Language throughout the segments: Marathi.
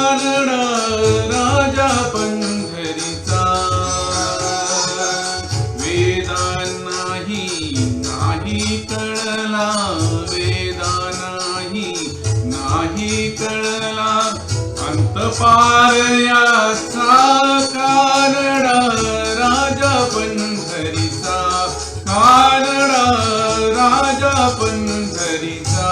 कानडा राजा पंढरीचा वेदांनाही नाही कळला नाही कळला अंतपार याचा कानडा राजा पंढरीचा कानडा राजा पंढरीचा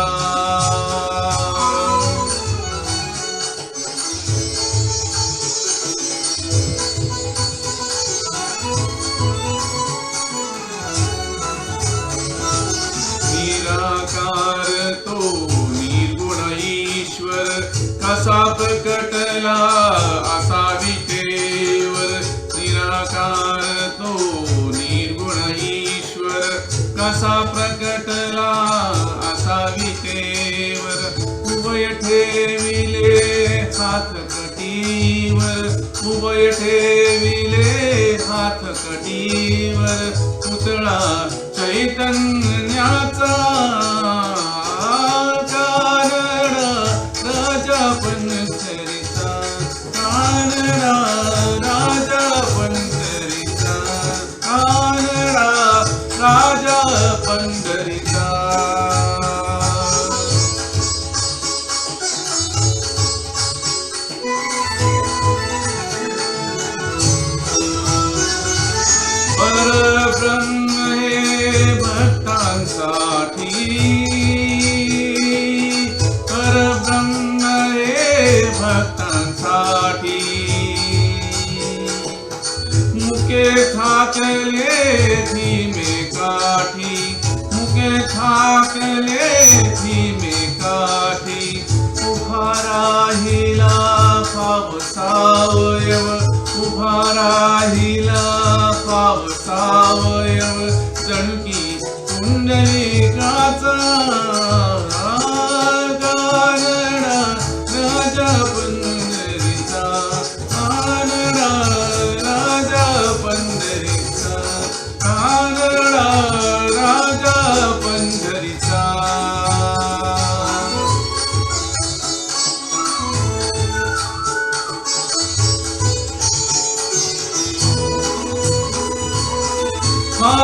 निराकार तो निर्गुण ईश्वर कसा प्रकटला असा विटेवर निराकार तो निर्गुण ईश्वर कसा प्रकटला असा विटेवर उभय ठेविले हात कटीवर उभय ठेविले हात कटीवर पुतळा चैतन्याचा कानडा राजा पंढरीचा कानडा राजा पंढरीचा कानडा राजा पंढरीचा परब्रह्म हे भक्तांसाठी परब्रह्म हे भक्तांसाठी मुके थाकले धीमे काठी मुके थाकले धीमे काठी उभा राहिला पावसावयव उभा राहिला पावसावयव जणकी पुंडलिकाचा कानडा राजा पंढरीचा कानडा राजा पंढरीचा कानडा राजा पंढरीचा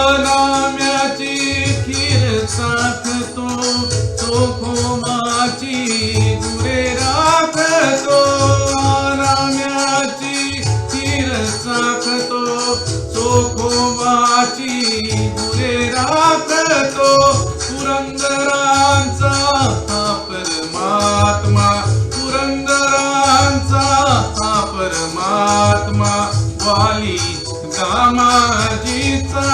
नाम्याची खीर साखतो तो खोमाची गुरे राखतो नाम्याची खीर साखतो तो खोमाची गुरे राखतो पुरंदरांचा हा परमात्मा पुरंदरांचा हा परमात्मा वाली दामाजीचा